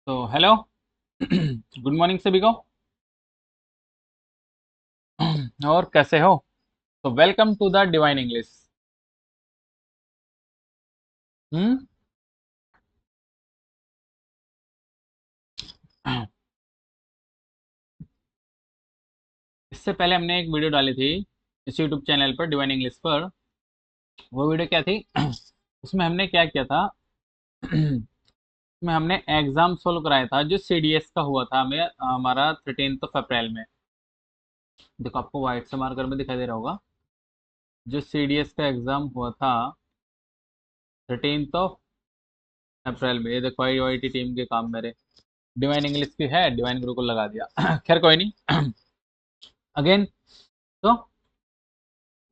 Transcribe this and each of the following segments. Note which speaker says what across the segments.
Speaker 1: तो hello. Good morning सभी को। और कैसे हो? तो welcome to the Divine English. Hmm. इससे पहले हमने एक वीडियो डाली थी इस यूट्यूब चैनल पर, डिवाइन इंग्लिश पर। वो वीडियो क्या थी? उसमें हमने क्या किया था? उसमें हमने एग्जाम सोल्व कराया था जो सीडीएस का हुआ था हमें, हमारा 13 अप्रैल में। देखो, आपको व्हाइट से मार्कर में दिखाई दे रहा होगा जो सीडीएस का एग्जाम हुआ था 13 अप्रैल में। ये देखो, आई आई टी टीम के काम मेरे। डिवाइन इंग्लिश की है, डिवाइन गुरु को लगा दिया। खैर कोई नहीं। अगेन, तो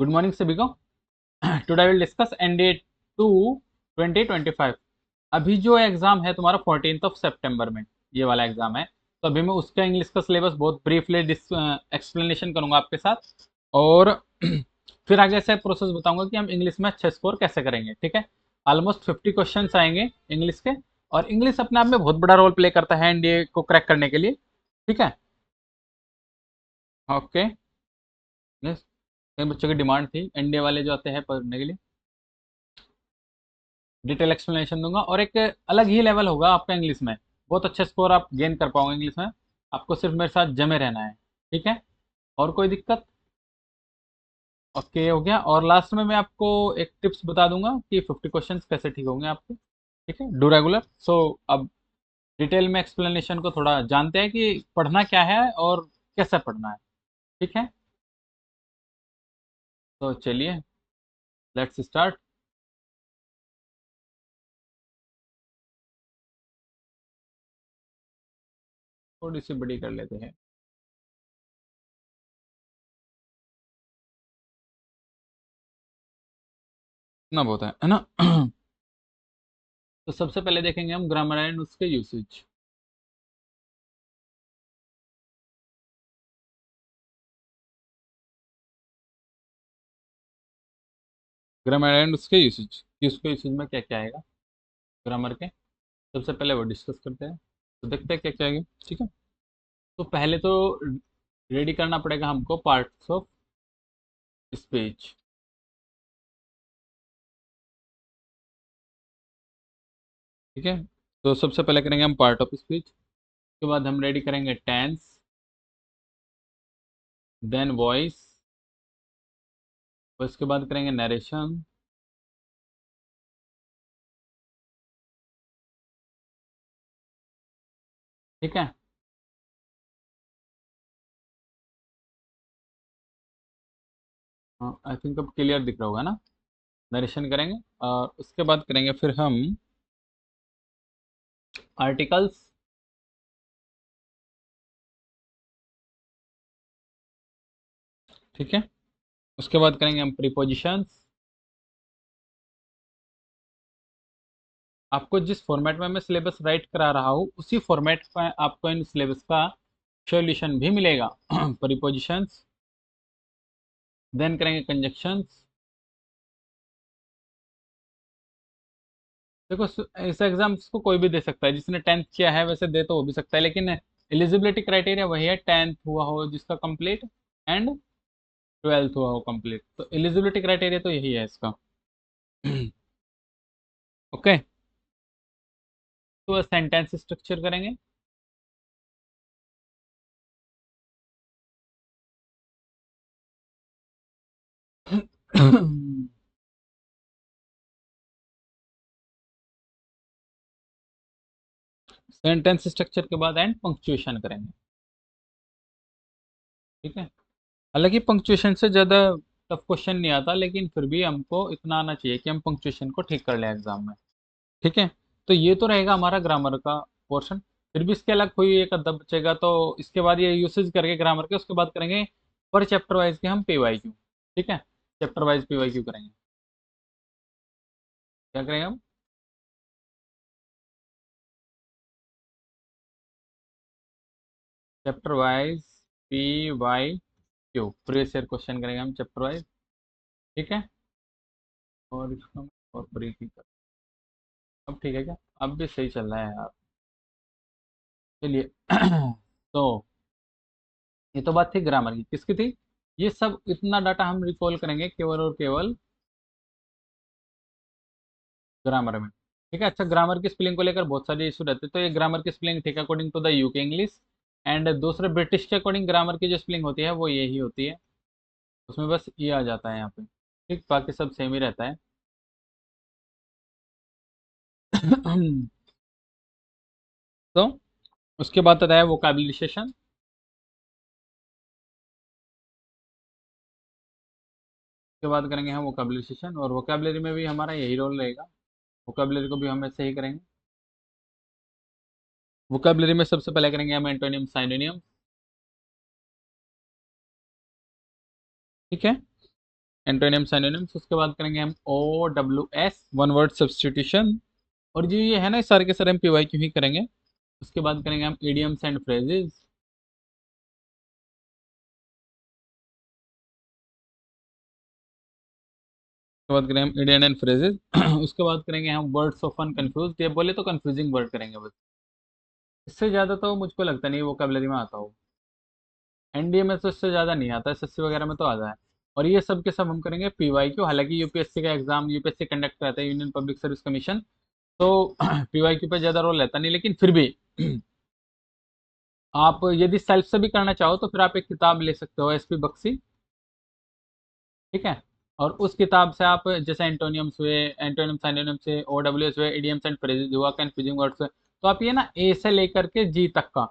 Speaker 1: गुड मॉर्निंग सभी को। Today will discuss NDA to 2025। अभी जो एग्जाम है तुम्हारा 14 सितंबर में, ये वाला एग्जाम है। तो अभी मैं उसका इंग्लिश का सिलेबस बहुत ब्रीफली एक्सप्लेनेशन करूंगा आपके साथ। और फिर आगे से प्रोसेस बताऊंगा कि हम इंग्लिश में अच्छे स्कोर कैसे करेंगे। ठीक है? ऑलमोस्ट 50 क्वेश्चन आएंगे इंग्लिश के। और इंग्लिश अपने आप में बहुत बड़ा रोल प्ले करता है एनडीए को क्रैक करने के लिए। ठीक है? ओके। यस। कई बच्चों की डिमांड थी एनडीए वाले जो आते हैं पढ़ने के लिए, डिटेल एक्सप्लेनेशन दूंगा। और एक अलग ही लेवल होगा आपका इंग्लिश में। बहुत अच्छे स्कोर आप गेन कर पाओगे इंग्लिश में। आपको सिर्फ मेरे साथ जमे रहना है। ठीक है? और कोई दिक्कत? ओके, हो गया। और लास्ट में मैं आपको एक टिप्स बता दूंगा कि 50 क्वेश्चंस कैसे ठीक होंगे आपके। ठीक है? Do regular. सो अब डिटेल में एक्सप्लेनेशन को थोड़ा जानते हैं कि पढ़ना क्या है और कैसे पढ़ना है। ठीक है? तो चलिए, लेट्स स्टार्ट। थोड़ी सी बड़ी कर लेते हैं। इतना बहुत है ना? तो सबसे पहले देखेंगे हम ग्रामर एंड उसके यूसेज। ग्रामर एंड उसके यूसेज कि उसके यूसेज में क्या क्या आएगा ग्रामर के। सबसे पहले वो डिस्कस करते हैं। तो देखते हैं क्या क्या आएगा। ठीक है? तो पहले तो रेडी करना पड़ेगा हमको पार्ट्स ऑफ स्पीच। ठीक है? तो सबसे पहले करेंगे हम पार्ट ऑफ स्पीच। उसके बाद हम रेडी करेंगे टेंस, देन वॉइस। उसके बाद करेंगे नरेशन। ठीक है? आई थिंक अब क्लियर दिख रहा होगा ना? नरेशन करेंगे और उसके बाद करेंगे फिर हम आर्टिकल्स। ठीक है? उसके बाद करेंगे हम प्रीपोजिशंस। आपको जिस फॉर्मेट में मैं सिलेबस राइट करा रहा हूँ उसी फॉर्मेट में आपको इन सिलेबस का सॉल्यूशन भी मिलेगा। प्रीपोजिशंस, देन करेंगे कंजक्शंस। देखो, इस एग्जाम्स को कोई भी दे सकता है। जिसने 10th किया है वैसे दे तो वो भी सकता है, लेकिन एलिजिबिलिटी क्राइटेरिया वही है, 10th हुआ हो जिसका कंप्लीट एंड 12th हुआ हो कंप्लीट। तो एलिजिबिलिटी क्राइटेरिया तो यही है इसका। ओके। तो सेंटेंस स्ट्रक्चर करेंगे। सेंटेंस स्ट्रक्चर के बाद एंड पंक्चुएशन करेंगे। ठीक है? हालांकि पंक्चुएशन से ज़्यादा टफ क्वेश्चन नहीं आता, लेकिन फिर भी हमको इतना आना चाहिए कि हम पंक्चुएशन को ठीक कर लें एग्जाम में। ठीक है? तो ये तो रहेगा हमारा ग्रामर का पोर्शन। फिर भी इसके अलग कोई एक अद्धा बचेगा, तो इसके बाद ये यूसेज करके ग्रामर के उसके बाद करेंगे पर चैप्टर वाइज के हम पीवाईक्यू। ठीक है? चैप्टर वाइज पीवाईक्यू करेंगे। क्या करेंगे हम? Chapter wise PYQ, previous year question करेंगे हम चैप्टर वाइज। ठीक है? और इसको हम और ब्रीफ ही कर। अब ठीक है क्या? अब भी सही चल रहा है यार। चलिए तो ये तो बात थी ग्रामर की, किसकी थी? ये सब इतना डाटा हम रिकॉल करेंगे केवल और केवल ग्रामर में। ठीक है, अच्छा ग्रामर की स्पेलिंग को लेकर बहुत सारे इशू रहते हैं, तो ये ग्रामर की स्पेलिंग ठीक है according to the UK English, and दूसरे ब्रिटिश के अकॉर्डिंग ग्रामर की जो स्पेलिंग होती है वो यही होती है, उसमें बस ये आ जाता है यहाँ पे। ठीक, बाकी सब सेम ही रहता है। तो उसके बाद आता है वोकैबुलरी सेशन। उसके बाद करेंगे हम वोकैबुलरी सेशन, और वोकैबुलरी में भी हमारा यही रोल रहेगा, वोकैबुलरी को भी हम ऐसे ही करेंगे। वोकैबुलरी में सबसे पहले करेंगे हम एंटोनियम साइनोनियम। ठीक है, एंटोनियम साइनोनिम्स। उसके बाद करेंगे हम OWS, वन वर्ड सब्स्टिट्यूशन। और जो ये है ना, सारे के सारे हम PYQ ही करेंगे। उसके बाद करेंगे हम इडियम्स एंड फ्रेजेस। उसके बाद करेंगे हम इडियम एंड फ्रेजेस। उसके बाद करेंगे हम वर्ड्स ऑफन कंफ्यूज, ये बोले तो कंफ्यूजिंग वर्ड करेंगे बस, इससे ज्यादा तो मुझको लगता नहीं वोकैबुलरी में आता हो। एनडीए में तो इससे ज्यादा नहीं आता, SSC वगैरह में तो आता है। और ये सब के सब हम करेंगे PYQ, हालांकि यूपीएससी का एग्जाम यूपीएससी कंडक्ट करता है, यूनियन पब्लिक सर्विस कमीशन, तो PYQ पे ज्यादा रोल रहता नहीं, लेकिन फिर भी आप यदि सेल्फ से भी करना चाहो तो फिर आप एक किताब ले सकते हो, SP बख्शी। ठीक है, और उस किताब से आप जैसे एंटोनियम्स हुए, एंटोनियम साइनोनिम्स हुए, OWS हुए, इडियम्स एंड फ्रेजेस हुआ, कंफ्यूजिंग वर्ड्स हुए, तो आप ये ना A से लेकर के G तक का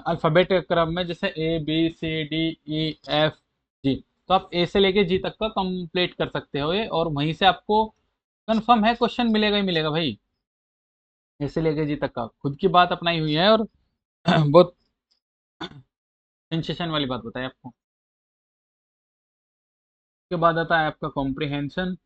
Speaker 1: अल्फाबेट क्रम में, जैसे ABCDEFG, तो आप A से लेके G तक का कंप्लीट कर सकते हो ये, और वहीं से आपको कंफर्म है क्वेश्चन मिलेगा ही मिलेगा भाई। A से लेके G तक का खुद की बात अपनाई हुई है, और बहुत सेंसेशन वाली बात बताई आपको। उसके बाद आता है आपका कॉम्प्रिहेंशन।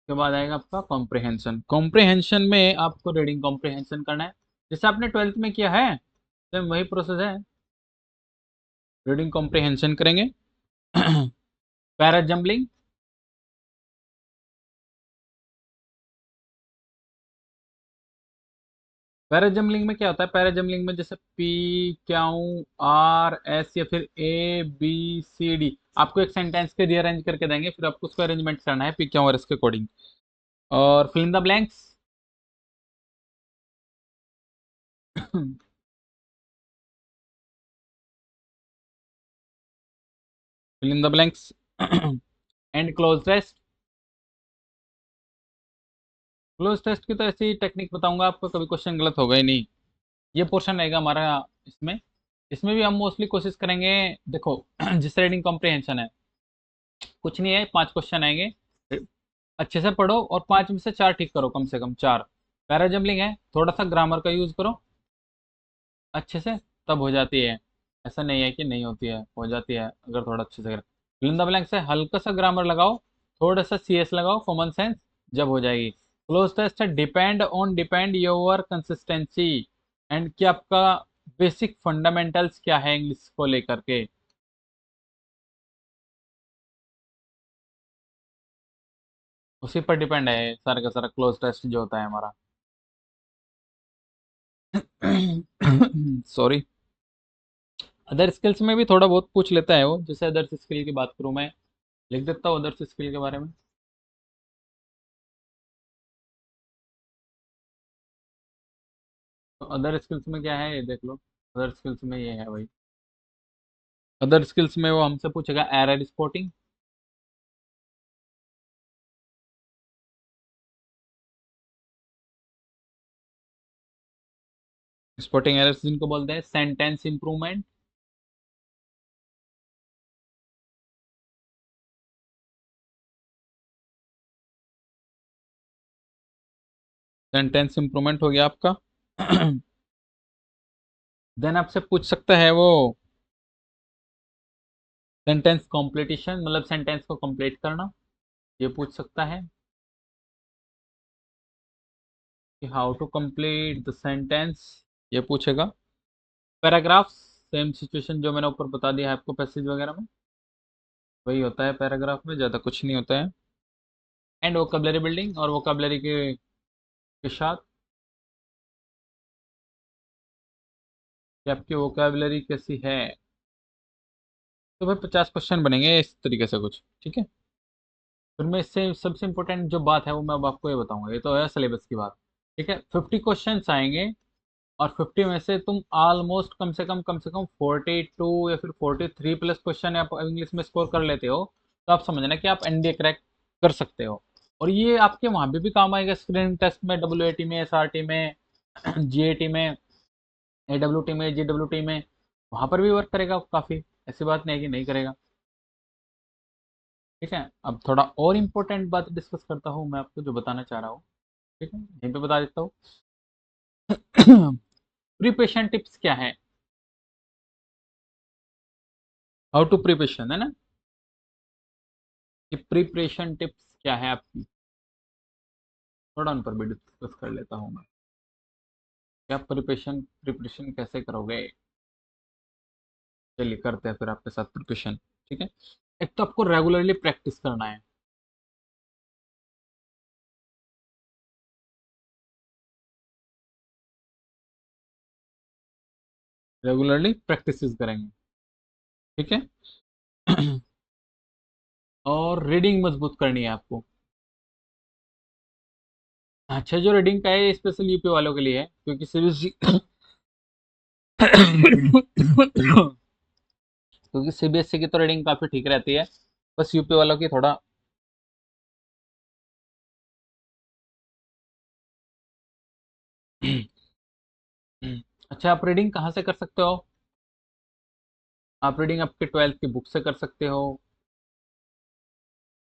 Speaker 1: के बाद आएगा आपका कॉम्प्रिहेंशन। कॉम्प्रिहेंशन में आपको रीडिंग कॉम्प्रिहेंशन करना है, जैसे आपने 12th में किया है, सेम वही प्रोसेस है। रीडिंग कॉम्प्रिहेंशन करेंगे। Para jumbling. पैरा जम्बलिंग में क्या होता है? पैरा जम्बलिंग में जैसे PQRS या फिर ABCD, आपको एक सेंटेंस के रीअरेंज करके देंगे, फिर आपको उसको अरेंजमेंट करना है PQRS के अकॉर्डिंग। और fill in the blanks. Fill in the blanks and cloze test. Cloze test की तो ऐसी टेक्निक बताऊंगा आपको, कभी क्वेश्चन गलत होगा ही नहीं। ये पोर्शन रहेगा हमारा इसमें। इसमें भी हम मोस्टली कोशिश करेंगे, देखो जिस रीडिंग कॉम्प्रिहेंशन है, कुछ नहीं है, 5 क्वेश्चन आएंगे, अच्छे से पढ़ो और 5 में से 4 ठीक करो, कम से कम 4। पैराजम्बलिंग है, थोड़ा सा ग्रामर का यूज करो अच्छे से, तब हो जाती है। ऐसा नहीं है कि नहीं होती है, हो जाती है अगर थोड़ा अच्छे से करें। फिल इन द ब्लैंक से हल्का सा ग्रामर लगाओ, थोड़ा सा CS लगाओ, कॉमन सेंस, जब हो जाएगी। क्लोज टेस्ट है डिपेंड योर कंसिस्टेंसी, एंड कि आपका बेसिक फंडामेंटल्स क्या है इंग्लिश को लेकर के। उसी पर डिपेंड है सारा का सारा क्लोज टेस्ट जो होता है हमारा। सॉरी। अदर स्किल्स में भी थोड़ा बहुत पूछ लेता है वो, जैसे अदर्स स्किल की बात करूँ मैं, लिख देता हूँ अदर्स स्किल के बारे में। तो अदर स्किल्स में क्या है ये देख लो। अदर स्किल्स में ये है भाई, अदर स्किल्स में वो हमसे पूछेगा एरर स्पॉटिंग। स्पॉटिंग एरर्स जिनको बोलते हैं, सेंटेंस इंप्रूवमेंट। सेंटेंस इंप्रूवमेंट हो गया आपका। देन आपसे पूछ सकता है वो सेंटेंस कॉम्प्लीटिशन, मतलब सेंटेंस को कंप्लीट करना, ये पूछ सकता है। कि how to complete the sentence, ये पूछेगा। पैराग्राफ, सेम सिचुएशन जो मैंने ऊपर बता दिया है आपको पैसेज वगैरह में, वही होता है पैराग्राफ में, ज़्यादा कुछ नहीं होता है। एंड वोकैबुलरी बिल्डिंग, और वोकैबुलरी के साथ कि आपकी वोकैबुलरी कैसी है। तो भाई 50 क्वेश्चन बनेंगे इस तरीके से कुछ, ठीक है। फिर मैं इससे सबसे इम्पोर्टेंट जो बात है वो मैं अब आपको ये बताऊंगा, ये तो है सिलेबस की बात, ठीक है। 50 क्वेश्चन आएंगे, और 50 में से तुम ऑलमोस्ट कम से कम 42 या फिर 43 प्लस क्वेश्चन आप इंग्लिश में स्कोर कर लेते हो, तो आप समझना कि आप एनडीए क्रैक कर सकते हो। और ये आपके वहाँ भी काम आएगा, स्क्रीनिंग टेस्ट में, डब्ल्यूएटी में, एसआरटी में, जीएटी में, एडब्ल्यूटी में, जीडब्ल्यूटी में, वहाँ पर भी वर्क करेगा काफ़ी। ऐसी बात नहीं है कि नहीं करेगा, ठीक है। अब थोड़ा और इम्पोर्टेंट बात डिस्कस करता हूँ मैं आपको, जो बताना चाह रहा हूँ, ठीक है, यहीं पे बता देता हूँ। प्रिपरेशन टिप्स क्या है, हाउ टू प्रिपरेशन, है ना, कि प्रिपरेशन टिप्स क्या है आपकी, थोड़ा उन पर भी डिस्कस कर लेता हूँ मैं। क्या प्रिपरेशन प्रिपरेशन कैसे करोगे, चलिए करते हैं फिर आपके साथ प्रिपरेशन, ठीक है। एक तो आपको रेगुलरली प्रैक्टिस करना है, रेगुलरली प्रैक्टिस करेंगे, ठीक है। और रीडिंग मजबूत करनी है आपको। अच्छा, जो रीडिंग का है स्पेशल यूपी वालों के लिए है, क्योंकि सीबीएसई क्योंकि सीबीएसई की तो रीडिंग काफी ठीक रहती है, बस यूपी वालों की थोड़ा अच्छा, आप रीडिंग कहाँ से कर सकते हो, आप रीडिंग आपके 12th की बुक से कर सकते हो,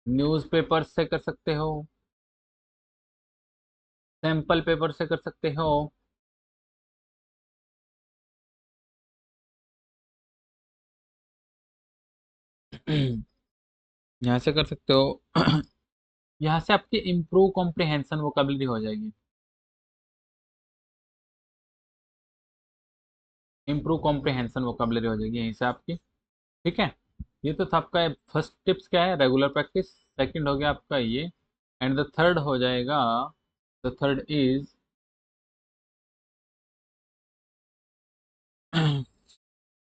Speaker 1: न्यूज़पेपर से कर सकते हो, सैंपल पेपर से कर सकते हो, यहाँ से कर सकते हो। यहाँ से आपकी इम्प्रूव कॉम्प्रिहेंशन वोकेबलरी हो जाएगी, इम्प्रूव कॉम्प्रिहेंशन वोकेबलरी हो जाएगी यहीं से आपकी, ठीक है। ये तो था आपका फर्स्ट टिप्स, क्या है, रेगुलर प्रैक्टिस। सेकंड हो गया आपका ये, एंड द थर्ड हो जाएगा, the third is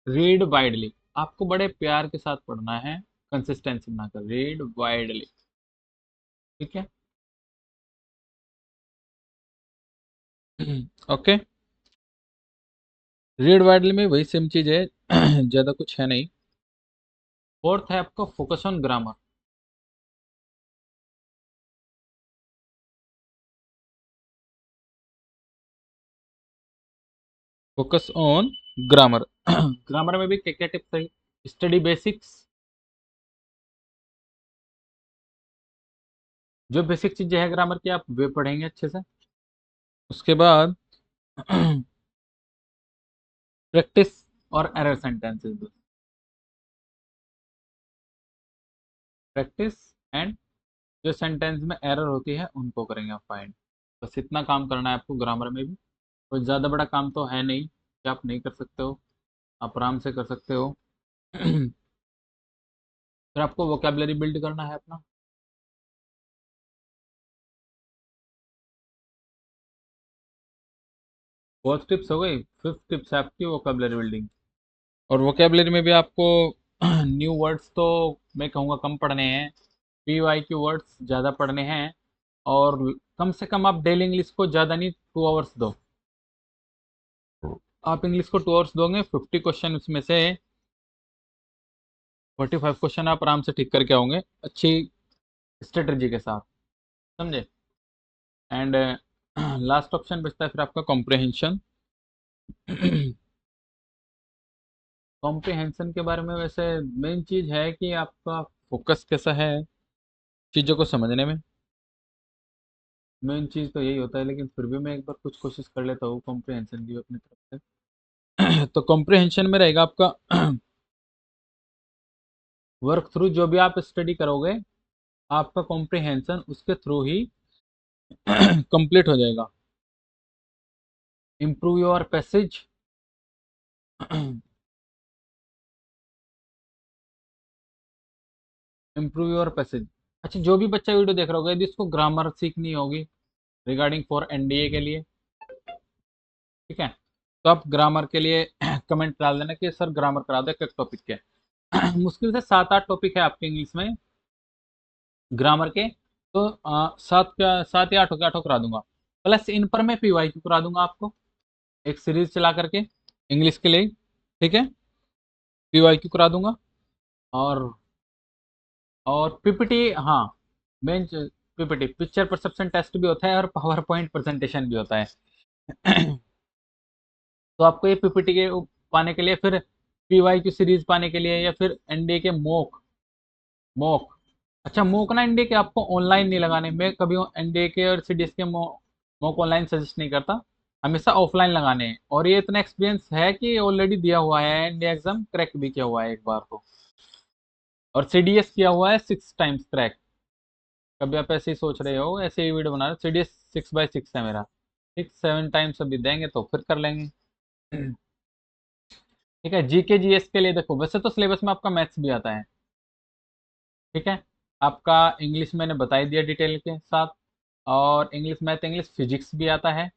Speaker 1: read widely. आपको बड़े प्यार के साथ पढ़ना है, कंसिस्टेंसी बनाकर, रीड वाइडली, ठीक है। ओके, रीड वाइडली में वही सेम चीज है, ज्यादा कुछ है नहीं। फोर्थ है आपका focus on grammar, focus on grammar. Grammar में भी क्या क्या टिप्स है, स्टडी बेसिक्स, जो बेसिक चीजें है ग्रामर की आप वे पढ़ेंगे अच्छे से। उसके बाद प्रैक्टिस और एरर सेंटेंसेस, प्रैक्टिस एंड जो सेंटेंस में एरर होती है उनको करेंगे आप फाइंड। बस इतना काम करना है आपको ग्रामर में भी, कोई ज़्यादा बड़ा काम तो है नहीं कि आप नहीं कर सकते हो, आप आराम से कर सकते हो। फिर आपको वोकेबलरी बिल्ड करना है अपना। फोर्थ टिप्स हो गई, फिफ्थ टिप्स है आपकी वोकेबलरी बिल्डिंग। और वोकेबलरी में भी आपको न्यू वर्ड्स तो मैं कहूँगा कम पढ़ने हैं, PYQ वर्ड्स ज़्यादा पढ़ने हैं। और कम से कम आप डेली इंग्लिश को ज़्यादा नहीं 2 आवर्स दो, आप इंग्लिश को 2 आवर्स दोगे, 50 क्वेश्चन उसमें से 45 क्वेश्चन आप आराम से ठीक करके आओगे, अच्छी स्ट्रेटजी के साथ, समझे। एंड लास्ट ऑप्शन बचता है फिर आपका कॉम्प्रिहेंशन। कॉम्प्रिहेंशन के बारे में वैसे मेन चीज़ है कि आपका फोकस कैसा है चीज़ों को समझने में, मेन चीज़ तो यही होता है। लेकिन फिर भी मैं एक बार कुछ कोशिश कर लेता हूँ कॉम्प्रिहेंशन की अपनी तरफ से। तो कॉम्प्रिहेंशन में रहेगा आपका वर्क थ्रू, जो भी आप स्टडी करोगे आपका कॉम्प्रिहेंशन उसके थ्रू ही कंप्लीट हो जाएगा। improve your passage. improve your passage. अच्छा, जो भी बच्चा वीडियो देख रहा होगा यदि इसको ग्रामर सीखनी होगी रिगार्डिंग फॉर एनडीए के लिए, ठीक है, तो आप ग्रामर के लिए कमेंट डाल देना कि सर ग्रामर करा दे, किस टॉपिक के। मुश्किल से 7-8 टॉपिक है आपके इंग्लिश में ग्रामर के, तो 7 या 8 करा दूंगा। प्लस इन पर मैं पीवाईक्यू करा दूंगा आपको, एक सीरीज चला करके इंग्लिश के लिए, ठीक है, पीवाईक्यू करा दूंगा। और पीपीटी, हाँ, main PPT picture perception test भी होता है और पावर पॉइंट प्रेजेंटेशन भी होता है। तो आपको ये पीपीटी के पाने के लिए, फिर पीवाईक्यू सीरीज पाने के लिए, या फिर एनडीए के मॉक मॉक अच्छा, मॉक ना एनडीए के आपको ऑनलाइन नहीं लगाने, मैं कभी एनडीए के और सीडीएस के मॉक ऑनलाइन सजेस्ट नहीं करता, हमेशा ऑफलाइन लगाने हैं। और ये इतना एक्सपीरियंस है कि ऑलरेडी दिया हुआ है, एनडीए एग्जाम क्रैक भी किया हुआ है एक बार तो, और सीडीएस किया हुआ है 6 टाइम्स क्रैक। कभी आप ऐसे ही सोच रहे हो, ऐसे ही वीडियो बना रहे हो, सीडीएस 6/6 है मेरा, 6-7 टाइम्स अभी देंगे तो फिर कर लेंगे। ठीक है, जीके जीएस के लिए देखो, वैसे तो सिलेबस में आपका मैथ्स भी आता है, ठीक है, आपका इंग्लिश मैंने बता ही दिया डिटेल के साथ, और इंग्लिश मैथ इंग्लिश फिजिक्स भी आता है,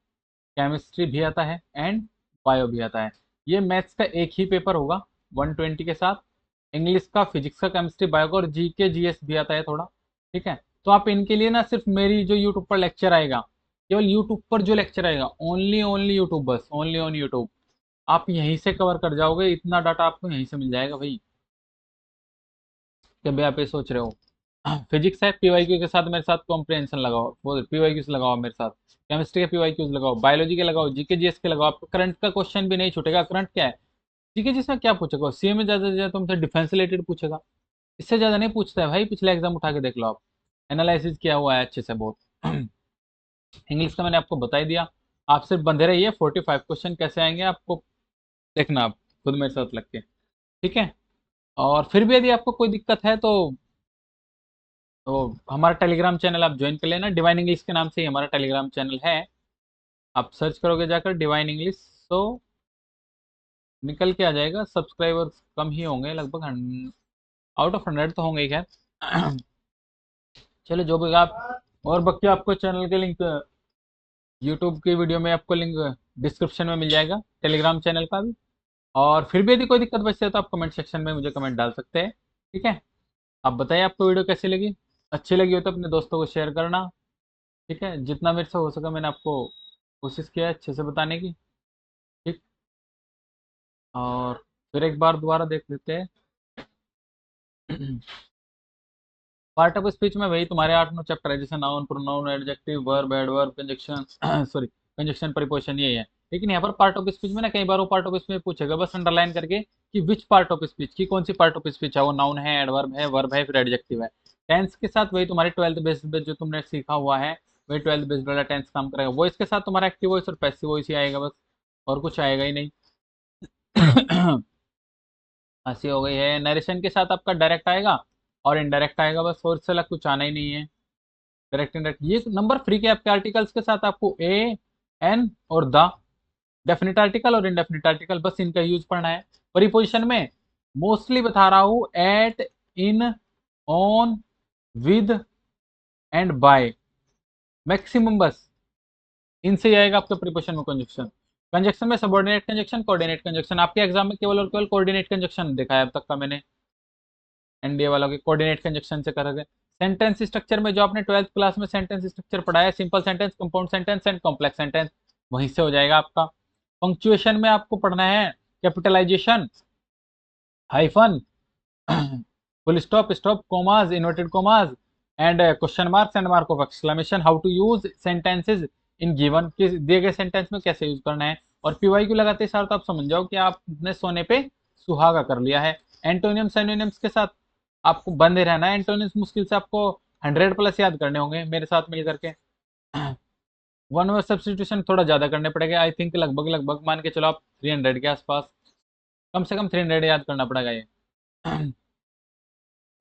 Speaker 1: केमिस्ट्री भी आता है, एंड बायो भी आता है। ये मैथ्स का एक ही पेपर होगा 120 के साथ, इंग्लिश का, फिजिक्स का, केमिस्ट्री, बायो का, और जीके जीएस भी आता है थोड़ा, ठीक है। तो आप इनके लिए ना सिर्फ मेरी जो यूट्यूब पर लेक्चर आएगा, केवल यूट्यूब पर जो लेक्चर आएगा, ओनली ओनली यूट्यूब, बस ओनली ऑन यूट्यूब, आप यहीं से कवर कर जाओगे, इतना डाटा आपको यहीं से मिल जाएगा भाई। कि भाई आप ये सोच रहे हो फिजिक्स है, पीवाईक्यू के साथ मेरे साथ कॉम्प्रिहेंशन लगाओ, वो पीवाईक्यू से लगाओ मेरे साथ, केमिस्ट्री के पीवाईक्यूज लगाओ, बायोलॉजी के लगाओ, जीके जीएस के लगाओ, आपको करंट का क्वेश्चन भी नहीं छूटेगा। करंट क्या है, जीके जीएस में क्या पूछेगा, सीए में ज्यादा से ज्यादा तुमसे डिफेंस रिलेटेड पूछेगा, इससे ज्यादा नहीं पूछता है भाई, पिछले एग्जाम उठा के देख लो आप, एनालिसिस किया हुआ है अच्छे से बहुत। इंग्लिश का मैंने आपको बता ही दिया, आप सिर्फ बंधे रहिए, 45 क्वेश्चन कैसे आएंगे आपको देखना, आप खुद मेरे साथ लग के, ठीक है। और फिर भी यदि आपको कोई दिक्कत है तो हमारा टेलीग्राम चैनल आप ज्वाइन कर लेना, डिवाइन इंग्लिश के नाम से ही हमारा टेलीग्राम चैनल है, आप सर्च करोगे जाकर डिवाइन इंग्लिश तो निकल के आ जाएगा। सब्सक्राइबर्स कम ही होंगे, लगभग आउट ऑफ 100 तो होंगे ही खैर। चलो जो भी आप, और बाकी आपको चैनल के लिंक यूट्यूब की वीडियो में आपको लिंक डिस्क्रिप्शन में मिल जाएगा, टेलीग्राम चैनल का भी। और फिर भी यदि कोई दिक्कत बचती है तो आप कमेंट सेक्शन में मुझे कमेंट डाल सकते हैं, ठीक है। आप बताइए आपको वीडियो कैसी लगी, अच्छी लगी हो तो अपने दोस्तों को शेयर करना, ठीक है, जितना मेरे से हो सका मैंने आपको कोशिश किया है अच्छे से बताने की, ठीक। और फिर एक बार दोबारा देख लेते हैं। पार्ट ऑफ स्पीच में वही तुम्हारे 8-9 चैप्टर है, जैसे noun, pronoun, adjective, verb, adverb, conjunction, sorry, conjunction, preposition, ये है। लेकिन यहाँ पर पार्ट ऑफ स्पीच में ना कई बार वो पार्ट ऑफ स्पीच पूछेगा, बस अंडरलाइन करके कि विच पार्ट ऑफ स्पीच की, कौन सी पार्ट ऑफ स्पीच है, वो नाउन है, एडवर्ब है, वर्ब है, फिर एडजेक्टिव है। टेंस के साथ वही तुम्हारी 12th बेस्ड पे जो तुमने सीखा हुआ है, वही 12th बेस्ड वाला टेंस काम करेगा। वॉइस के साथ तुम्हारा एक्टिव वॉइस और पैसिव वॉइस ही आएगा बस, और कुछ आएगा ही नहीं। हंसी हो गई है, नरेशन के साथ आपका डायरेक्ट आएगा और इनडायरेक्ट आएगा बस, और इससे अलग कुछ आना ही नहीं है। डायरेक्ट इनडायरेक्ट ये नंबर फ्री के आपके आर्टिकल्स के साथ आपको ए, एन और द, डेफिनेट आर्टिकल और इनडेफिनेट आर्टिकल, बस इनका यूज पढ़ना है। प्रीपोजिशन में मोस्टली बता रहा हूं, at, in, on, with and by, maximum बस इनसे ही आएगा आपका प्रीपोजिशन में कंजक्शन। कंजक्शन में सबऑर्डिनेट कंजक्शन, कोऑर्डिनेट कंजक्शन, आपके एग्जाम में केवल और केवल कोऑर्डिनेट कंजक्शन देखा है अब तक का मैंने, एनडीए वालों के कोऑर्डिनेट कंजक्शन से करोगे। सेंटेंस स्ट्रक्चर में जो आपने 12th क्लास में सेंटेंस स्ट्रक्चर पढ़ा है, simple sentence, compound sentence and complex sentence, वहीं से हो जाएगा आपका। पंक्चुएशन में आपको पढ़ना है capitalization, hyphen, full stop, stop, commas, inverted commas and question marks and mark of exclamation, how to use sentences in given, किस दिए गए सेंटेंस में कैसे यूज करना है। और पीवाईक्यू लगाते सार तो आप समझ जाओ कि आपने सोने पे सुहागा कर लिया है। एंटोनियम्स एंटोनियम्स के साथ आपको बंधे रहना है, एंटोनियम्स मुश्किल से आपको 100+ याद करने होंगे मेरे साथ मिल करके। वन वर्ड सब्सटीट्यूशन थोड़ा ज्यादा करने पड़ेगा, आई थिंक लगभग लगभग मान के चलो आप 300 के आसपास, कम से कम 300 याद करना पड़ेगा ये।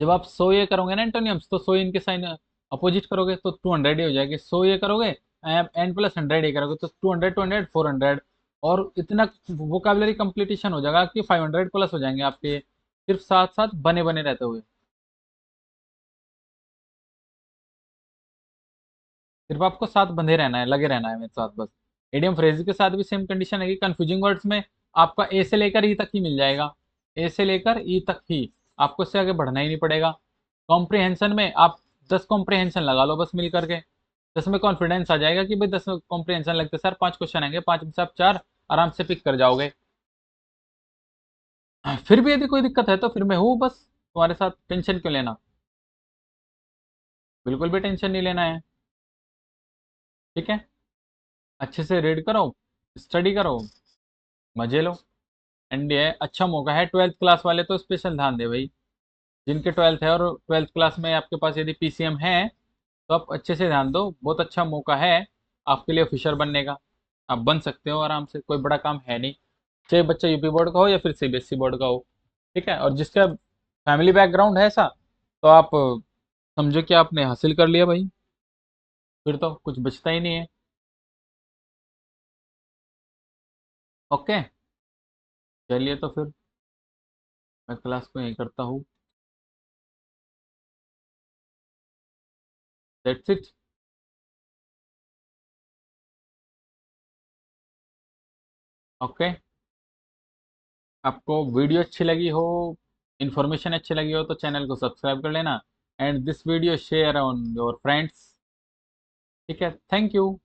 Speaker 1: जब आप 100 ये करोगे ना एंटोनियम्स, तो 100 इनके साइन अपोजिट करोगे तो 200 ही हो जाएगी। 100 ये करोगे, एन प्लस 100 ये करोगे तो 200, 200, 400, और इतना वोकेबलरी कंप्लीटेशन हो जाएगा कि 500 प्लस हो जाएंगे आपके, सिर्फ साथ साथ बने बने रहते हुए। सिर्फ आपको साथ बंधे रहना है, लगे रहना है मेरे साथ बस। इडियम फ्रेज के साथ भी सेम कंडीशन है कि कंफ्यूजिंग वर्ड्स में आपका ए से लेकर ई तक ही मिल जाएगा, ए से लेकर ई तक ही, आपको इससे आगे बढ़ना ही नहीं पड़ेगा। कॉम्प्रिहेंशन में आप 10 कॉम्प्रिहेंशन लगा लो बस मिल करके, 10 में कॉन्फिडेंस आ जाएगा कि भाई 10 कॉम्प्रिहेंशन लगते सर 5 क्वेश्चन आएंगे, 5 में से आप 4 आराम से पिक कर जाओगे। फिर भी यदि कोई दिक्कत है तो फिर मैं हूँ बस तुम्हारे साथ, टेंशन क्यों लेना। बिल्कुल भी टेंशन नहीं लेना है। ठीक है, अच्छे से रीड करो, स्टडी करो, मजे लो। एंड ये अच्छा मौका है, 12th क्लास वाले तो स्पेशल ध्यान दे भाई, जिनके 12th है और 12th क्लास में आपके पास यदि पीसीएम है तो आप अच्छे से ध्यान दो, बहुत अच्छा मौका है आपके लिए ऑफिसर बनने का। आप बन सकते हो आराम से, कोई बड़ा काम है नहीं, चाहे बच्चा यूपी बोर्ड का हो या फिर सीबीएसई बोर्ड का हो। ठीक है, और जिसका फैमिली बैकग्राउंड है ऐसा, तो आप समझो कि आपने हासिल कर लिया भाई, फिर तो कुछ बचता ही नहीं है। ओके, चलिए तो फिर मैं क्लास को यहीं करता हूँ। That's it. ओके, आपको वीडियो अच्छी लगी हो, इन्फॉर्मेशन अच्छी लगी हो तो चैनल को सब्सक्राइब कर लेना, and this video share on your friends. ठीक है, थैंक यू।